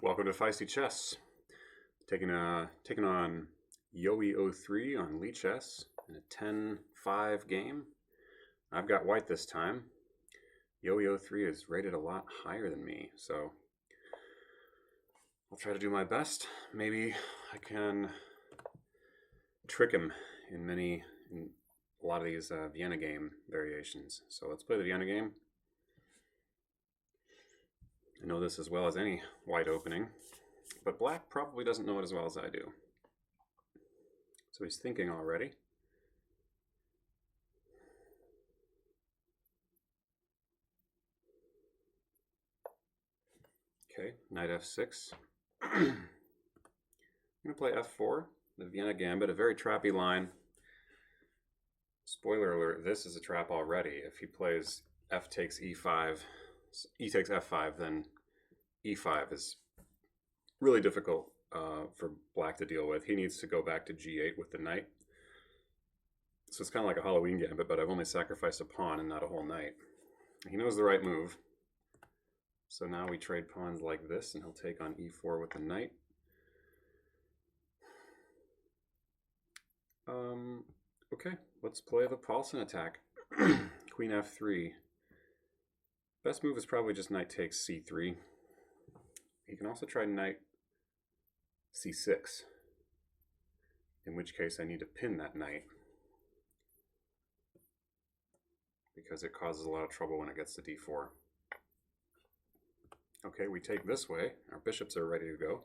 Welcome to Feisty Chess. Taking on Yoey03 on Lee Chess in a 10-5 game. I've got white this time. Yoey03 is rated a lot higher than me, so I'll try to do my best. Maybe I can trick him in a lot of these Vienna game variations. So let's play the Vienna game. I know this as well as any white opening, but black probably doesn't know it as well as I do. So he's thinking already. Okay, knight f6. I'm going to play f4, the Vienna Gambit, a very trappy line. Spoiler alert, this is a trap already. If he plays f takes e5, e takes f5, then e5 is really difficult for black to deal with. He needs to go back to g8 with the knight. So it's kind of like a Halloween Gambit, but I've only sacrificed a pawn and not a whole knight. He knows the right move. So now we trade pawns like this, and he'll take on e4 with the knight. Okay, let's play the Paulsen attack. Queen f3. Best move is probably just knight takes c3. He can also try knight c6, in which case I need to pin that knight because it causes a lot of trouble when it gets to d4. Okay, we take this way. Our bishops are ready to go.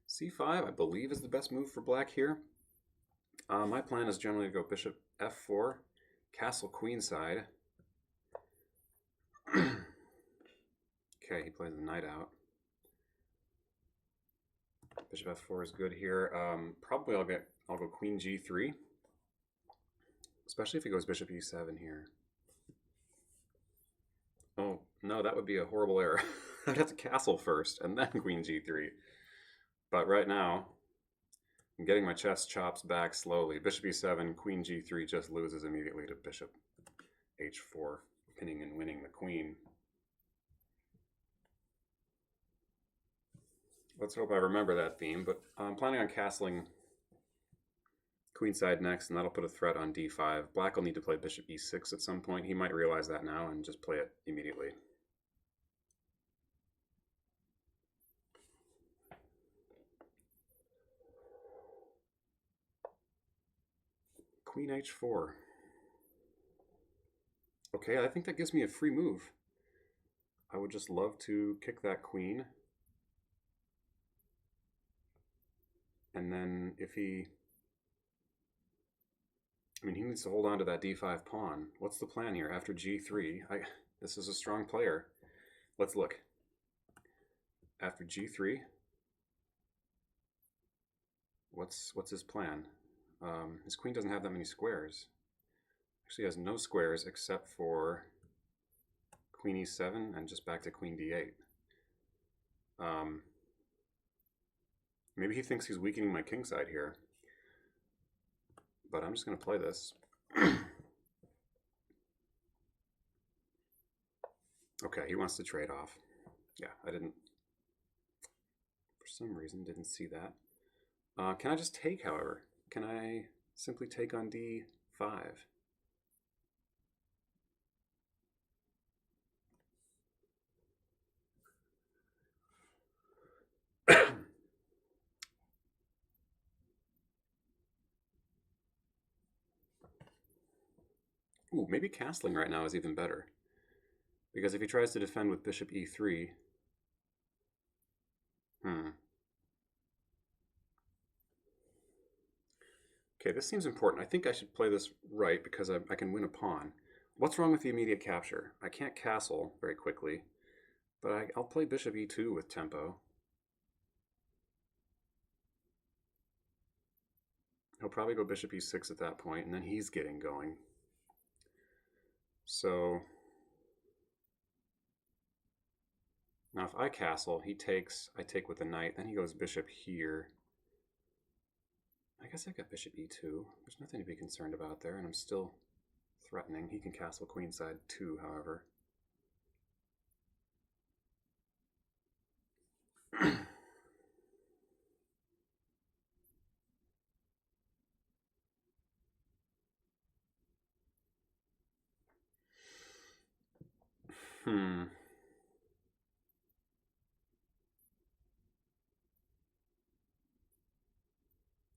c5, I believe, is the best move for black here. My plan is generally to go bishop f4, castle queenside. Okay, he plays the knight out. Bishop f4 is good here. Probably I'll go queen g3, especially if he goes bishop e7 here. Oh no, that would be a horrible error. I'd have to castle first and then queen g3. But right now, I'm getting my chess chops back slowly. Bishop e7, queen g3 just loses immediately to bishop h4, pinning and winning the queen. Let's hope I remember that theme, but I'm planning on castling queenside next, and that'll put a threat on d5. Black will need to play bishop e6 at some point. He might realize that now and just play it immediately. Queen h4. Okay, I think that gives me a free move. I would just love to kick that queen. And then if he needs to hold on to that d5 pawn. What's the plan here? After g3, this is a strong player. Let's look. After g3, what's his plan? His queen doesn't have that many squares. Actually, he has no squares except for queen e7 and just back to queen d8. Maybe he thinks he's weakening my king side here. But I'm just going to play this. Okay, he wants to trade off. Yeah, I didn't, for some reason, didn't see that. Can I just take, however? Can I simply take on d5? Ooh, maybe castling right now is even better. Because if he tries to defend with bishop e3, Okay, this seems important. I think I should play this right because I can win a pawn. What's wrong with the immediate capture? I can't castle very quickly, but I'll play bishop e2 with tempo. He'll probably go bishop e6 at that point, and then he's getting going. So now if I castle, he takes, I take with the knight, then he goes bishop here. I guess I got bishop e2. There's nothing to be concerned about there, and I'm still threatening. He can castle queenside too, however.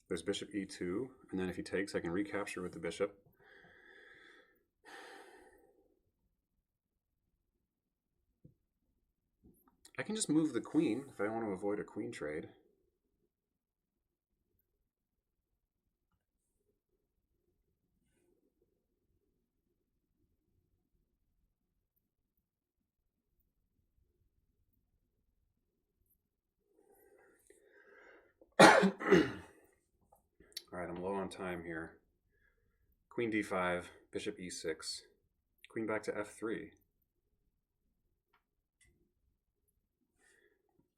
There's bishop e2, and then if he takes, I can recapture with the bishop. I can just move the queen if I want to avoid a queen trade. All right, I'm low on time here. Queen d5, bishop e6, queen back to f3.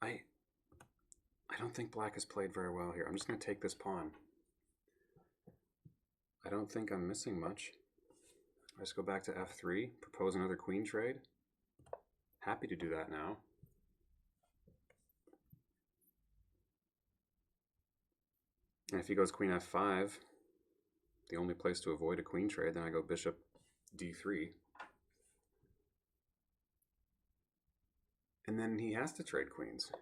I don't think black has played very well here. I'm just going to take this pawn. I don't think I'm missing much. I just go back to f3, propose another queen trade. Happy to do that now. And if he goes queen f5, the only place to avoid a queen trade, then I go bishop d3. And then he has to trade queens.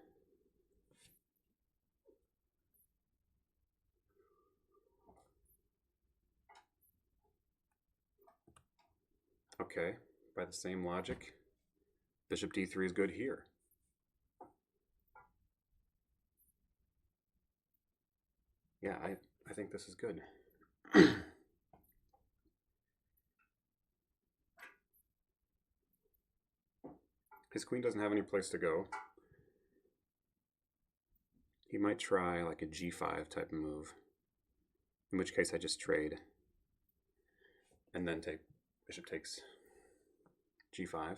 Okay, by the same logic, bishop d3 is good here. Yeah, I think this is good. His queen doesn't have any place to go. He might try like a g5 type of move, in which case I just trade and then take bishop takes g5.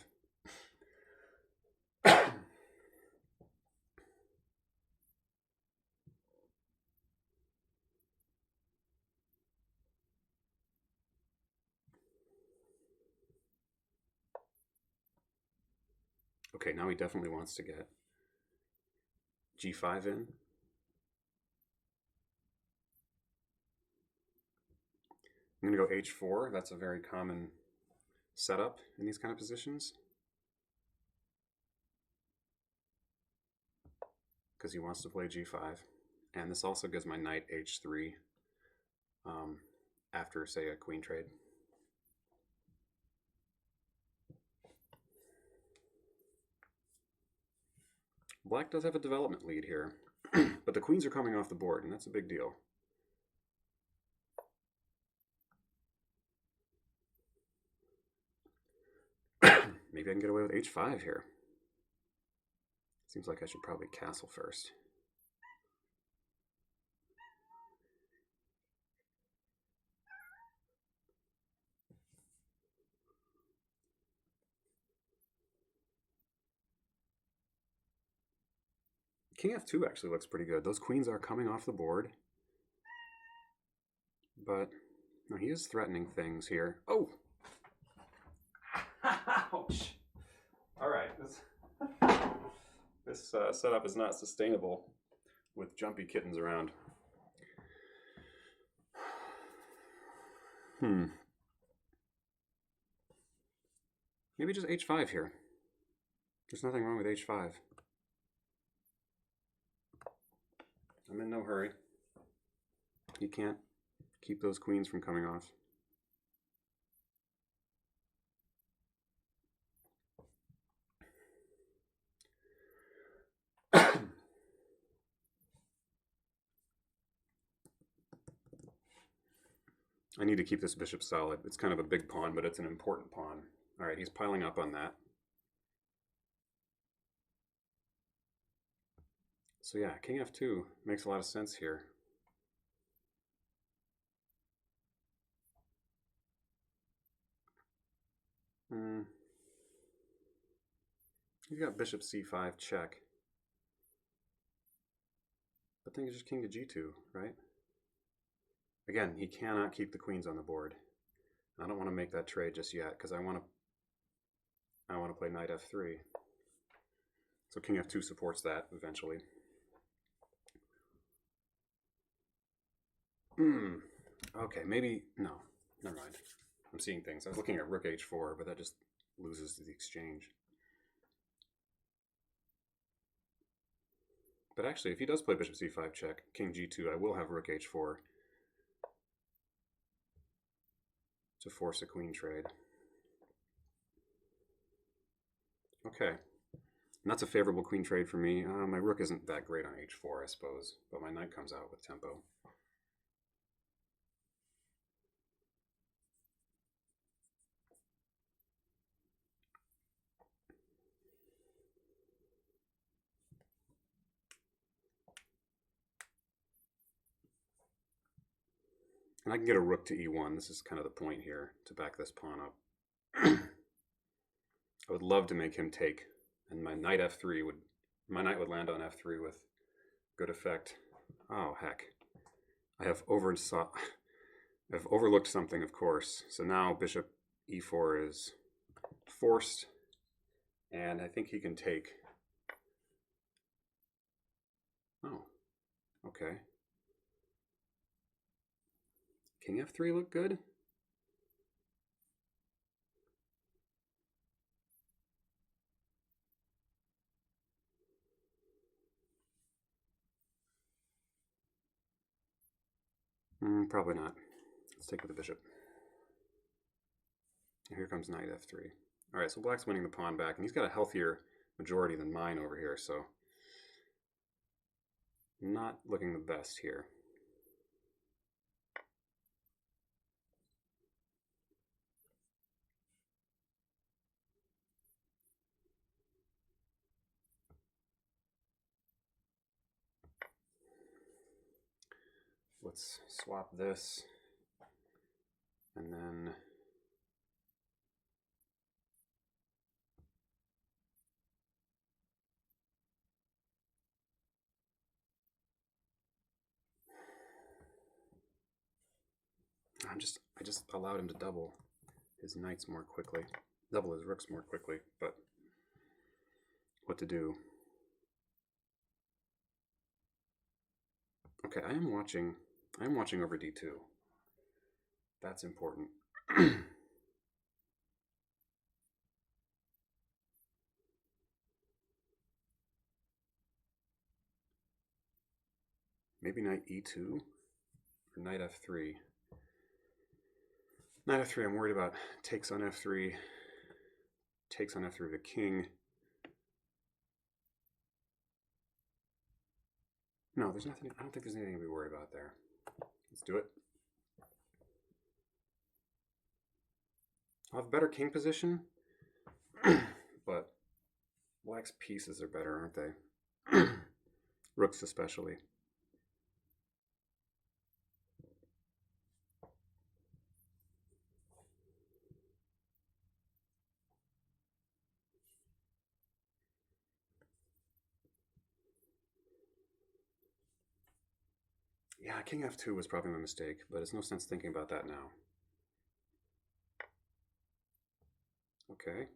Okay, now he definitely wants to get g5 in. I'm going to go h4. That's a very common setup in these kind of positions, because he wants to play g5. And this also gives my knight h3 after, say, a queen trade. Black does have a development lead here, but the queens are coming off the board, and that's a big deal. Maybe I can get away with h5 here. Seems like I should probably castle first. King f2 actually looks pretty good. Those queens are coming off the board. But no, he is threatening things here. Oh! Ouch! Alright, this setup is not sustainable with jumpy kittens around. Maybe just h5 here. There's nothing wrong with h5. I'm in no hurry. You can't keep those queens from coming off. I need to keep this bishop solid. It's kind of a big pawn, but it's an important pawn. All right, he's piling up on that. So yeah, king f2 makes a lot of sense here. He's got bishop c5 check. But then it's just king to g2, right? Again, he cannot keep the queens on the board. I don't want to make that trade just yet because I want to play knight f3. So king f2 supports that eventually. Okay, maybe no. Never mind. I'm seeing things. I was looking at rook h4, but that just loses the exchange. But actually, if he does play bishop c5 check, king g2, I will have rook h4 to force a queen trade. Okay, and that's a favorable queen trade for me. My rook isn't that great on h4, I suppose, but my knight comes out with tempo. And I can get a rook to e1. This is kind of the point here, to back this pawn up. I would love to make him take, and my knight f3 would, my knight would land on f3 with good effect. Oh heck, I've overlooked something, of course. So now bishop e4 is forced, and I think he can take. Oh, okay. King f3 look good? Probably not. Let's take with the bishop. And here comes knight f3. All right, so black's winning the pawn back, and he's got a healthier majority than mine over here, so not looking the best here. Let's swap this, and then I just allowed him to double his knights more quickly, double his rooks more quickly, but what to do? Okay, I am watching over d2. That's important. Maybe knight e2 or knight f3. Knight f3, I'm worried about takes on f3, takes on f3 with a king. No, there's nothing, I don't think there's anything to be worried about there. Let's do it. I'll have better king position, but black's pieces are better, aren't they? Rooks especially. Yeah, king f2 was probably my mistake, but it's no sense thinking about that now. Okay.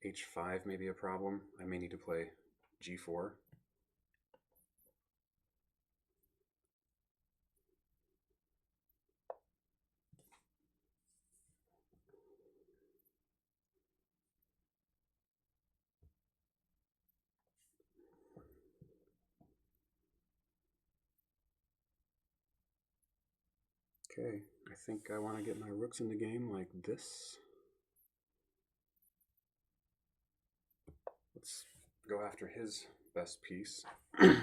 h5 may be a problem. I may need to play g4. Okay, I think I want to get my rooks in the game like this. Let's go after his best piece. Maybe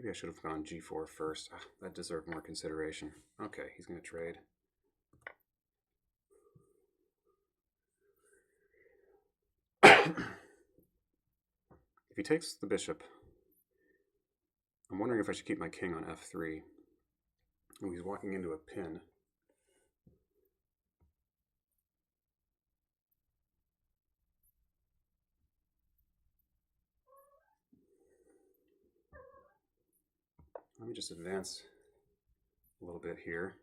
I should have gone g4 first. That deserved more consideration. Okay, he's going to trade. If he takes the bishop, I'm wondering if I should keep my king on f3. Oh, he's walking into a pin. Let me just advance a little bit here.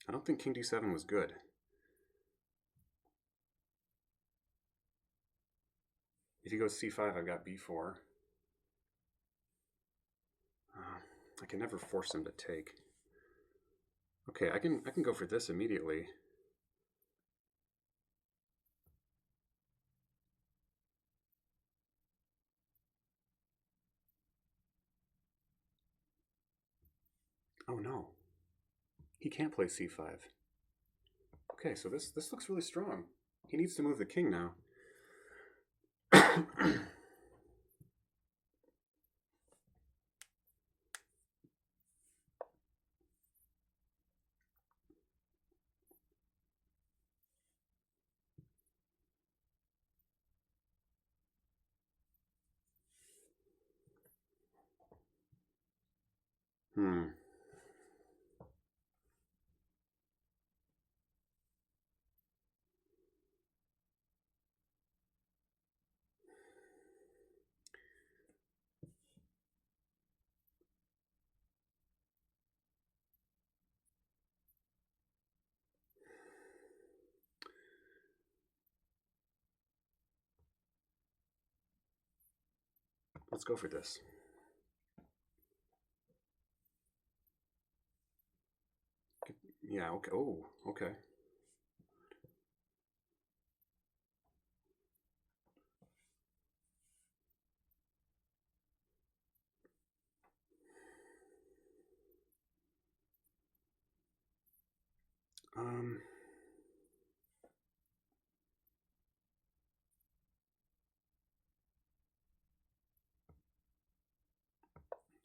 I don't think king d7 was good. If he goes c5, I've got b4. I can never force him to take. Okay, I can go for this immediately. Oh no. He can't play c5. Okay, so this looks really strong. He needs to move the king now. Let's go for this. Yeah, okay. Oh, okay.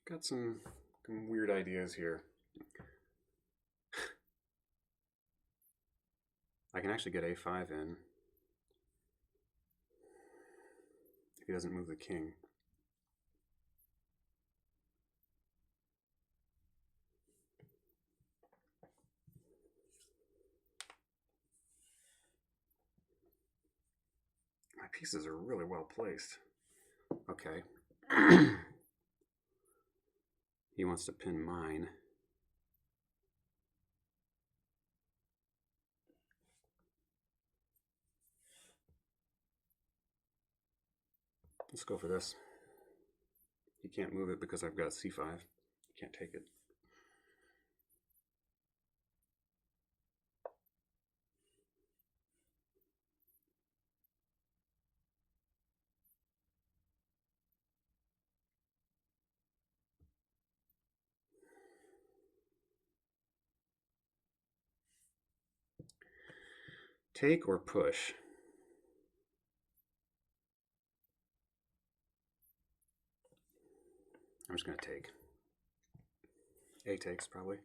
Got some weird ideas here. I can actually get a5 in if he doesn't move the king. My pieces are really well placed. Okay. He wants to pin mine. Let's go for this. He can't move it because I've got c5. He can't take it. Take or push? I'm just going to take. A takes, probably.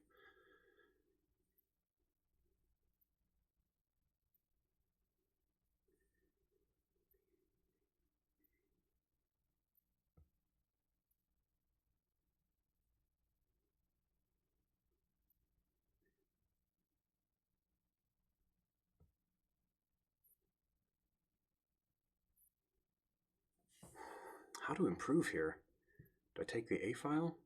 How to improve here? Do I take the A file?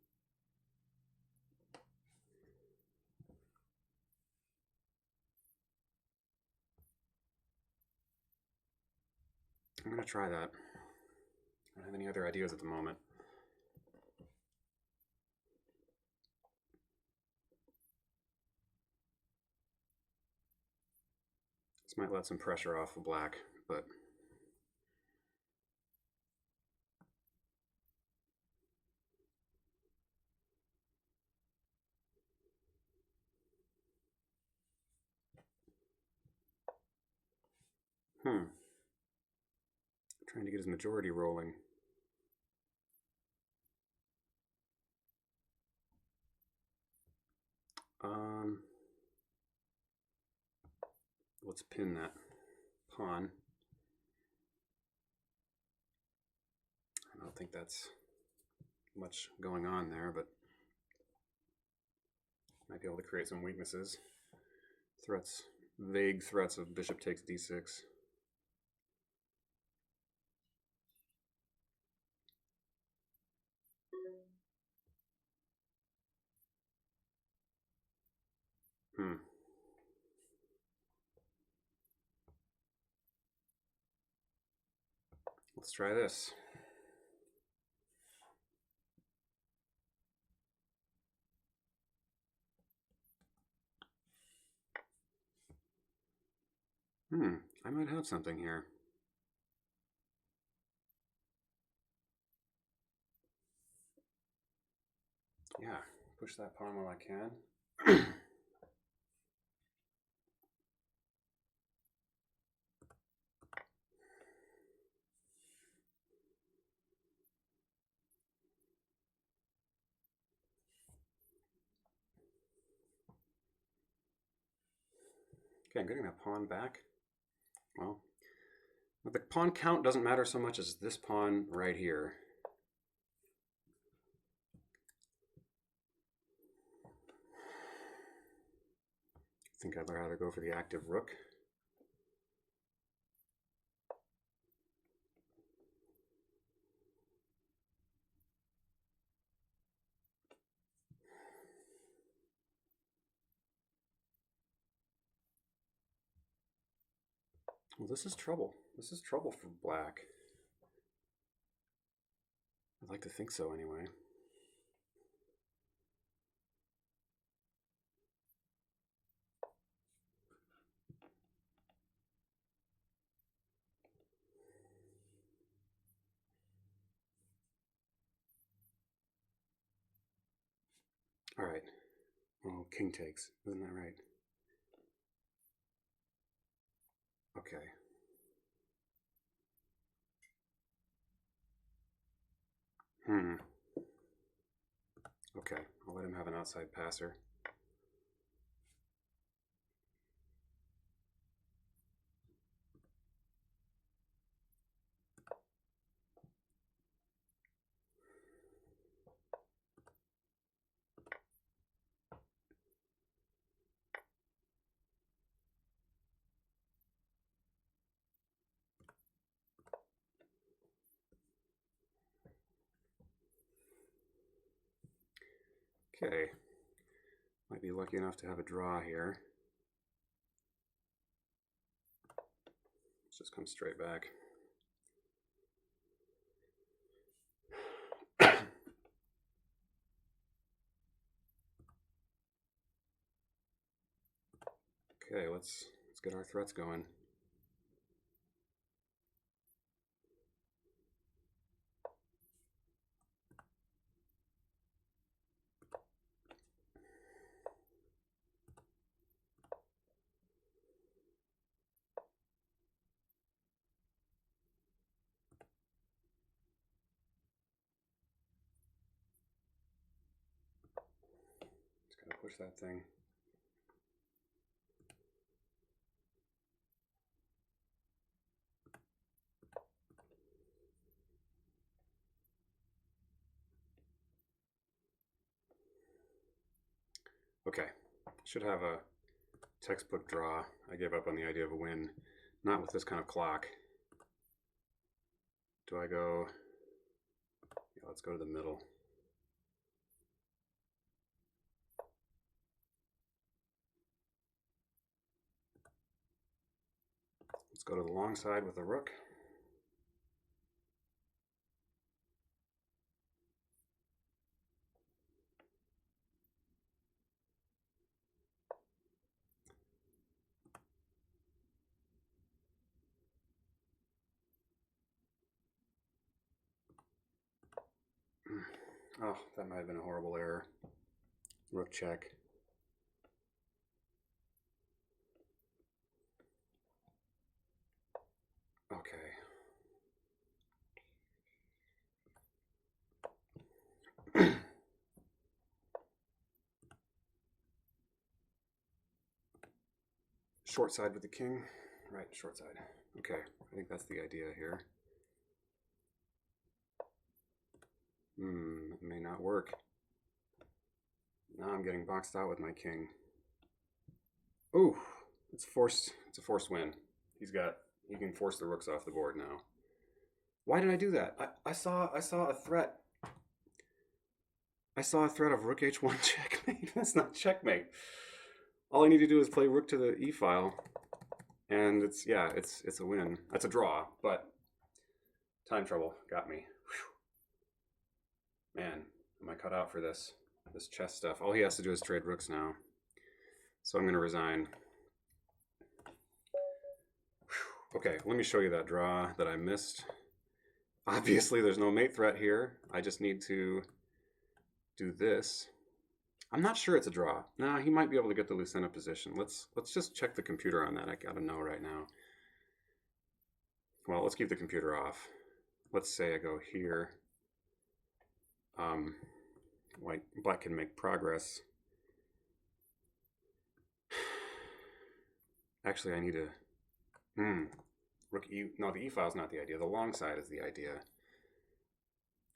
I'm going to try that. I don't have any other ideas at the moment. This might let some pressure off of black, but trying to get his majority rolling. Let's pin that pawn. I don't think that's much going on there, but might be able to create some weaknesses. Threats, vague threats of bishop takes d6. Let's try this. I might have something here. Yeah, push that pawn while I can. Okay, I'm getting that pawn back. Well, the pawn count doesn't matter so much as this pawn right here. I think I'd rather go for the active rook. Well, this is trouble. This is trouble for black. I'd like to think so anyway. All right. Oh, king takes. Isn't that right? Okay. Okay, I'll let him have an outside passer. Okay. Might be lucky enough to have a draw here. Let's just come straight back. Okay, let's get our threats going. Just gotta push that thing. Okay, should have a textbook draw. I gave up on the idea of a win. Not with this kind of clock. Do I go? Yeah, let's go to the middle. Let's go to the long side with the rook. Oh, that might have been a horrible error. Rook check. Okay. Short side with the king. Right, short side. Okay, I think that's the idea here. It may not work. Now I'm getting boxed out with my king. Ooh, it's forced. It's a forced win. He can force the rooks off the board now. Why did I do that? I saw a threat. I saw a threat of rook h1 checkmate. That's not checkmate. All I need to do is play rook to the e file, and it's a win. That's a draw, but time trouble got me. Whew. Man, am I cut out for this chess stuff? All he has to do is trade rooks now. So I'm going to resign. Okay, let me show you that draw that I missed. Obviously, there's no mate threat here. I just need to do this. I'm not sure it's a draw. No, he might be able to get the Lucena position. Let's just check the computer on that. I gotta know right now. Well, let's keep the computer off. Let's say I go here. Black can make progress. Actually, I need to. Rook E. No, the E file is not the idea. The long side is the idea.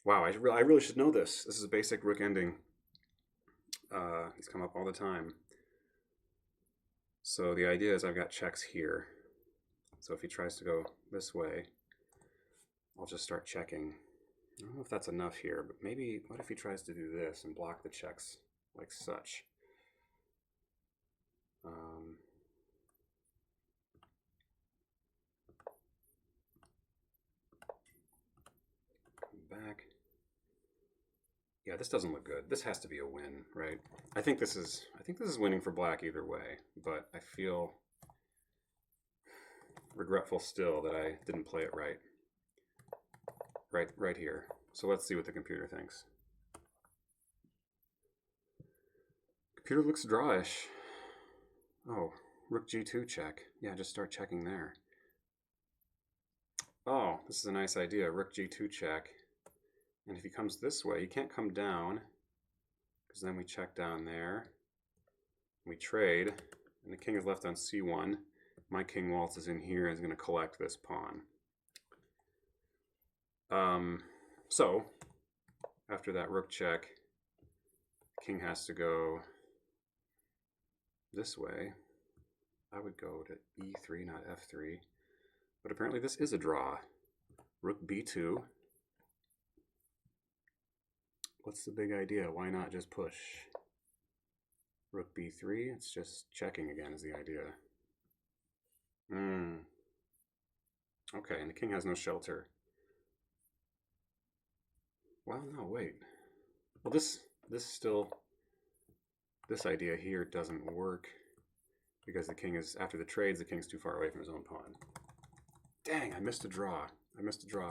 Wow, I really should know this. This is a basic rook ending. These come up all the time. So the idea is I've got checks here. So if he tries to go this way, I'll just start checking. I don't know if that's enough here, but maybe what if he tries to do this and block the checks like such? Back. Yeah, this doesn't look good. This has to be a win, right? I think this is winning for black either way, but I feel regretful still that I didn't play it right. Right here. So let's see what the computer thinks. Computer looks drawish. Oh, rook g2 check. Yeah, just start checking there. Oh, this is a nice idea. Rook g2 check. And if he comes this way, he can't come down, because then we check down there. We trade, and the king is left on c1. My king waltzes in here and is going to collect this pawn. So, after that rook check, the king has to go this way. I would go to e3, not f3. But apparently this is a draw. Rook b2. What's the big idea? Why not just push? Rook b3, it's just checking again is the idea. Okay, and the king has no shelter. Well, no, wait. Well, this idea here doesn't work because the king is, after the trades, the king's too far away from his own pawn. Dang, I missed a draw.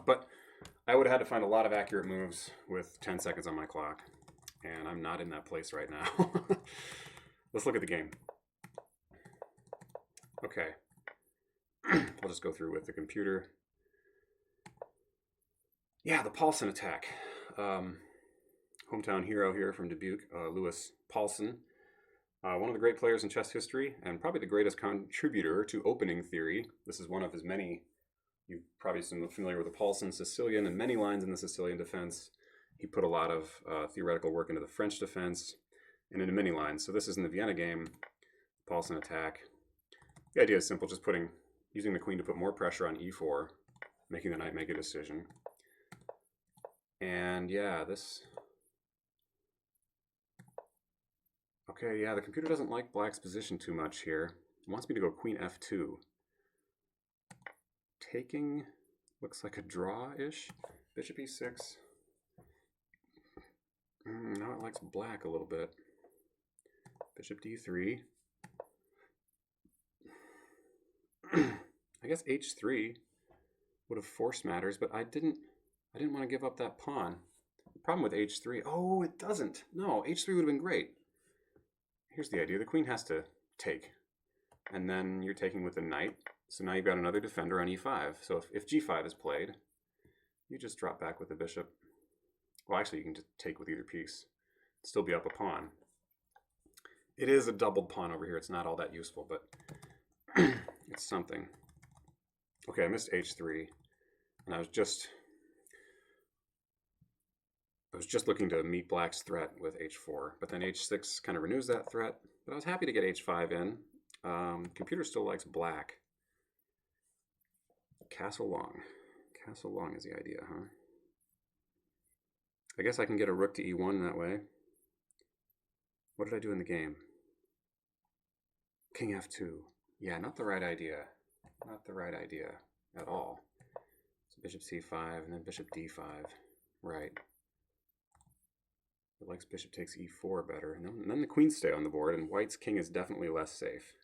But I would have had to find a lot of accurate moves with 10 seconds on my clock, and I'm not in that place right now. Let's look at the game. Okay. I'll just go through with the computer. Yeah, the Paulsen attack. Hometown hero here from Dubuque, Louis Paulsen. One of the great players in chess history, and probably the greatest contributor to opening theory. This is one of his many. You're probably familiar with the Paulsen Sicilian and many lines in the Sicilian defense. He put a lot of theoretical work into the French defense and into many lines. So this is in the Vienna game, Paulsen attack. The idea is simple, just using the queen to put more pressure on e4, making the knight make a decision. And yeah, okay, yeah, the computer doesn't like black's position too much here. It wants me to go queen f2. Taking looks like a draw-ish. Bishop e6. Now it likes black a little bit. Bishop d3. I guess h3 would have forced matters, but I didn't want to give up that pawn. The problem with h3, oh, it doesn't. No, h3 would have been great. Here's the idea. The queen has to take, and then you're taking with the knight. So now you've got another defender on e5. So if g5 is played, you just drop back with the bishop. Well, actually, you can just take with either piece. Still be up a pawn. It is a doubled pawn over here. It's not all that useful, but it's something. Okay, I missed h3, and I was just looking to meet black's threat with h4, but then h6 kind of renews that threat. But I was happy to get h5 in. Computer still likes black. Castle long. Castle long is the idea, huh? I guess I can get a rook to e1 that way. What did I do in the game? King f2. Yeah, not the right idea. Not the right idea at all. So bishop c5 and then bishop d5. Right. It likes bishop takes e4 better. And then the queens stay on the board, and white's king is definitely less safe.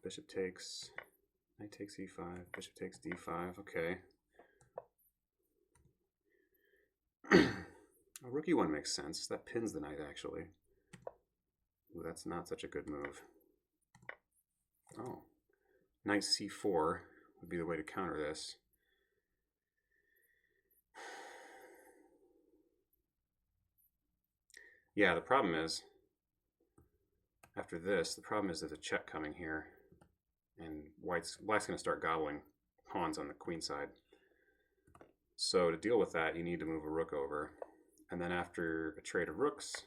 Bishop takes, knight takes e5, bishop takes d5, okay. A rook e1 makes sense. That pins the knight, actually. Ooh, that's not such a good move. Oh, knight c4 would be the way to counter this. Yeah, the problem is, after this, the problem is there's a check coming here, and black's going to start gobbling pawns on the queen side. So to deal with that, you need to move a rook over. And then after a trade of rooks,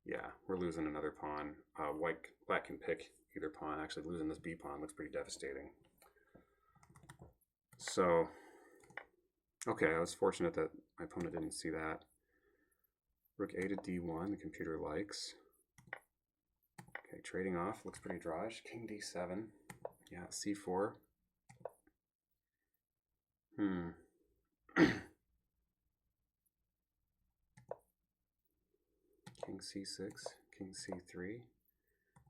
yeah, we're losing another pawn. Black can pick either pawn. Actually, losing this b pawn looks pretty devastating. So, okay, I was fortunate that my opponent didn't see that. Rook a to d1, the computer likes. Okay, trading off, looks pretty drawish. King d7, yeah, c4. King c6, king c3, and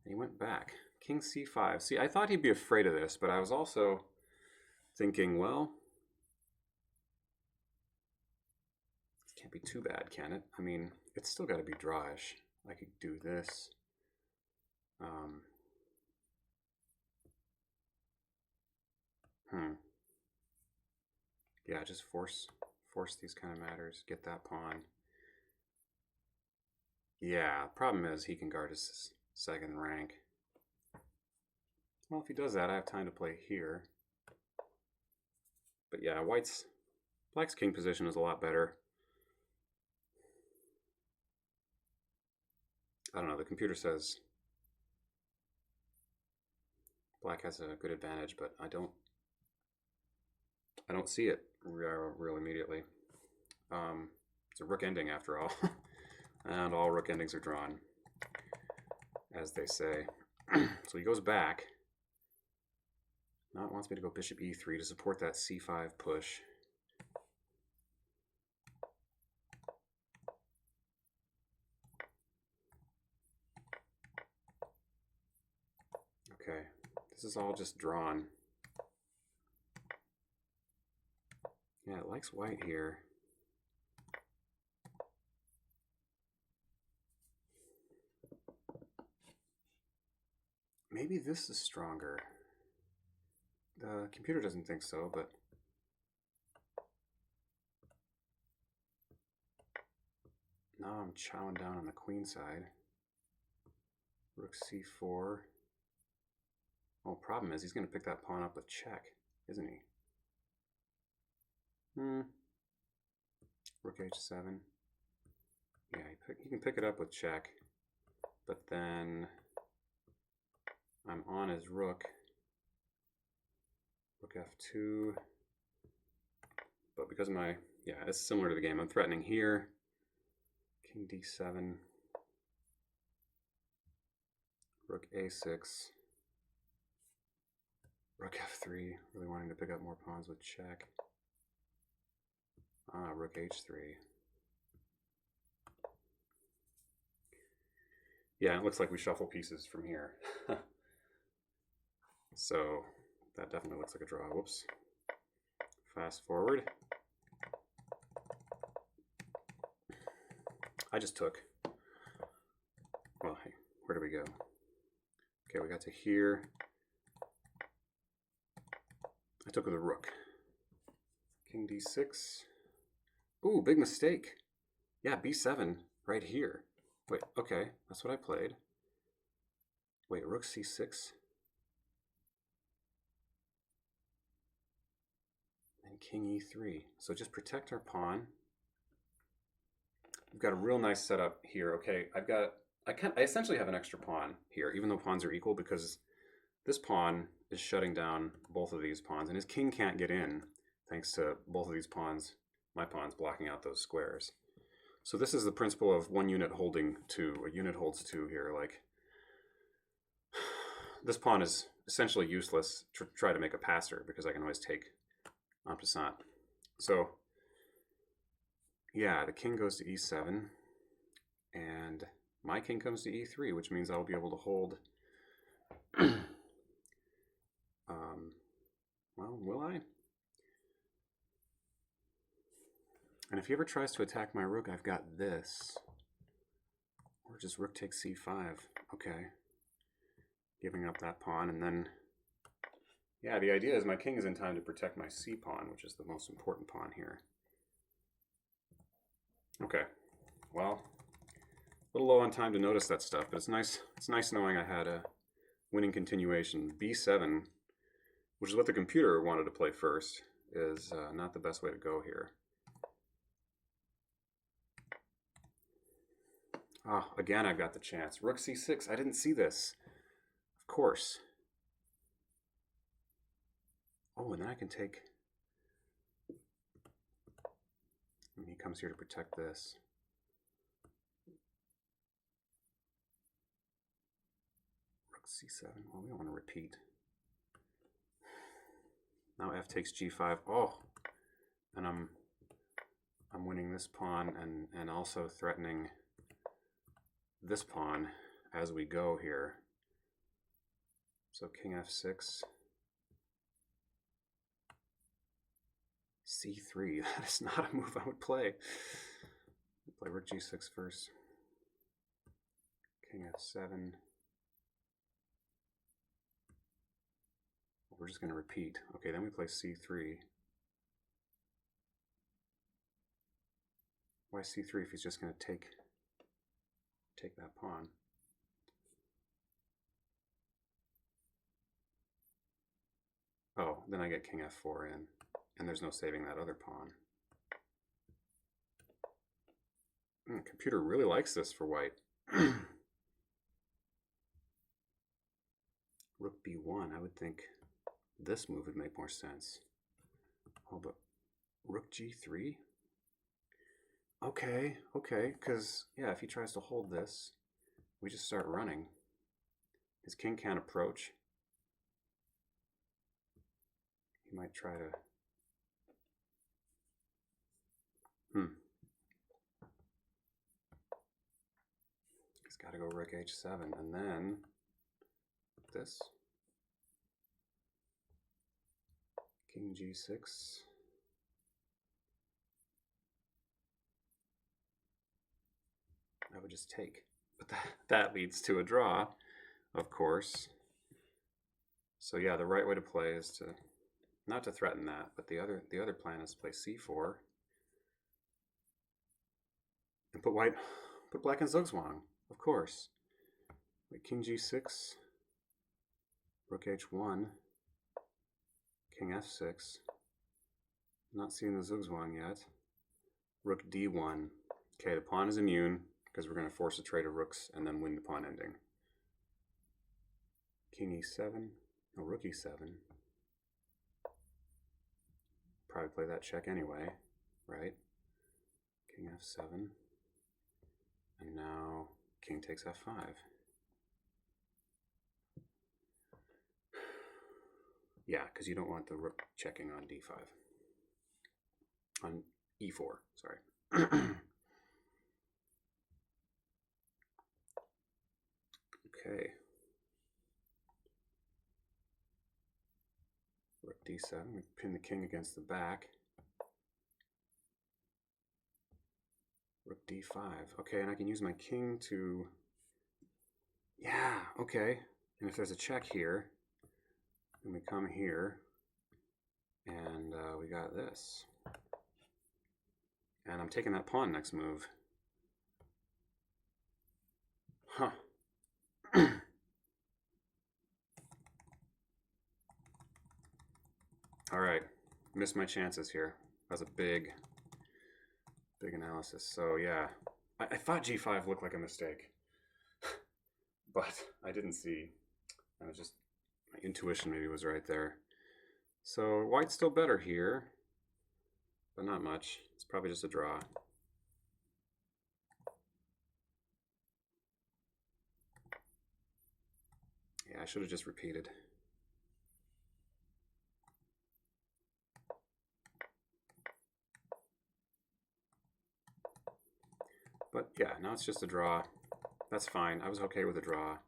he went back. King c5. See, I thought he'd be afraid of this, but I was also thinking, well, it can't be too bad, can it? I mean, it's still got to be drawish. I could do this. Yeah, just force these kind of matters. Get that pawn. Yeah, problem is he can guard his second rank. Well, if he does that, I have time to play here. But yeah, black's king position is a lot better. I don't know, the computer says black has a good advantage, but I don't see it real immediately. It's a rook ending after all. And all rook endings are drawn, as they say. So he goes back. Now it wants me to go bishop e3 to support that c5 push. Okay, this is all just drawn. Yeah, it likes white here. Maybe this is stronger. The computer doesn't think so, but now I'm chowing down on the queen side. Rook c4. Well, problem is he's going to pick that pawn up with check, isn't he? Rook h7. Yeah, he can pick it up with check, but then I'm on his rook. Rook f2. But because of my, yeah, it's similar to the game. I'm threatening here. King d7. Rook a6. Rook f3. Really wanting to pick up more pawns with check. Rook h3. Yeah, it looks like we shuffle pieces from here. So that definitely looks like a draw. Whoops. Fast forward. I just took. Well, hey, where do we go? Okay, we got to here. I took with a rook. King d6. Ooh, big mistake. Yeah, b7 right here. Wait, okay, that's what I played. Wait, rook c6. And king e3. So just protect our pawn. We've got a real nice setup here. Okay, I essentially have an extra pawn here, even though pawns are equal, because this pawn is shutting down both of these pawns, and his king can't get in thanks to both of these pawns, my pawns, blocking out those squares. So this is the principle of one unit holding two. A unit holds two here. Like, this pawn is essentially useless to try to make a passer because I can always take en passant. So yeah, the king goes to e7, and my king comes to e3, which means I'll be able to hold. Well, will I? And if he ever tries to attack my rook, I've got this. Or just rook takes c5. Okay. Giving up that pawn, and then... Yeah, the idea is my king is in time to protect my c pawn, which is the most important pawn here. Okay. Well, a little low on time to notice that stuff, but it's nice knowing I had a winning continuation. b7, which is what the computer wanted to play first, is not the best way to go here. Ah, again, I've got the chance. Rook c6. I didn't see this. Of course. Oh, and then I can take... And he comes here to protect this. Rook c7. Well, we don't want to repeat. Now f takes g5. Oh, and I'm winning this pawn and also threatening this pawn as we go here. So king f6, c3. That is not a move I would play. Play rook g6 first. King f7. We're just going to repeat. Okay, then we play c3. Why c3 if he's just going to take that pawn? Oh, then I get king f4 in, and there's no saving that other pawn. The computer really likes this for white. Rook b1, I would think this move would make more sense. Oh, but rook g3? Okay, because, yeah, if he tries to hold this, we just start running. His king can't approach. He might try to... He's got to go rook h7, and then this. King g6. I would just take. But that leads to a draw, of course. So yeah, the right way to play is to not to threaten that, but the other plan is to play c4 and put black in zugzwang, of course. Wait, king g6, rook h1, king f6. Not seeing the zugzwang yet. Rook d1. Okay, the pawn is immune because we're going to force a trade of rooks and then win the pawn ending. King e7. No, rook e7. Probably play that check anyway, right? King f7. And now king takes f5. Yeah, because you don't want the rook checking on d5. On e4, sorry. Okay. Rook d7, we pin the king against the back. Rook d5. Okay, and I can use my king to... Yeah, okay. And if there's a check here, then we come here, and we got this. And I'm taking that pawn next move. Huh. All right, missed my chances here. That was a big analysis. So yeah, I thought g5 looked like a mistake, but I didn't see. I was just, my intuition maybe was right there. So white's still better here, but not much. It's probably just a draw. Yeah, I should have just repeated. But yeah, now it's just a draw. That's fine. I was okay with a draw.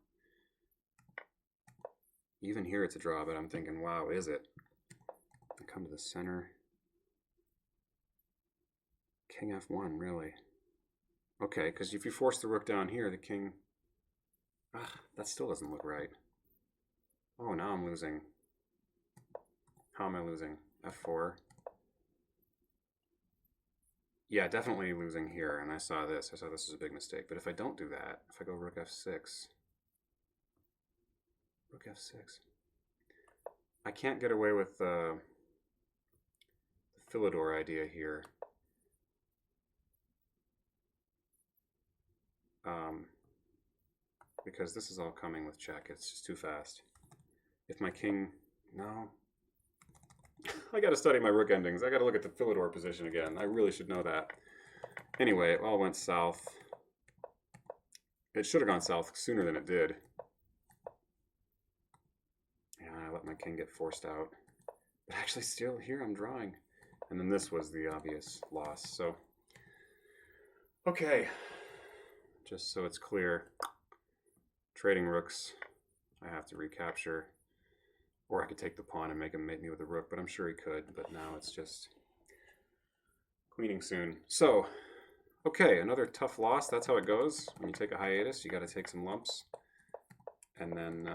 Even here it's a draw, but I'm thinking, wow, is it? I come to the center. King f1, really? Okay, because if you force the rook down here, the king... that still doesn't look right. Oh, now I'm losing. How am I losing? f4. Yeah, definitely losing here, and I saw this. I saw this was a big mistake. But if I don't do that, if I go rook f6... Rook f6... I can't get away with the Philidor idea here. Because this is all coming with check. It's just too fast. If my king... No. I got to study my rook endings. I got to look at the Philidor position again. I really should know that. Anyway, it all went south. It should have gone south sooner than it did. Yeah, I let my king get forced out. But actually, still here I'm drawing. And then this was the obvious loss. So, okay. Just so it's clear, trading rooks, I have to recapture. Or I could take the pawn and make him mate me with a rook, but I'm sure he could. But now it's just queening soon. So, okay, another tough loss. That's how it goes. When you take a hiatus, you got to take some lumps. And then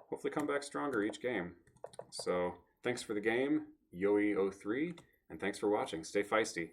hopefully come back stronger each game. So, thanks for the game, Yoey03, and thanks for watching. Stay feisty.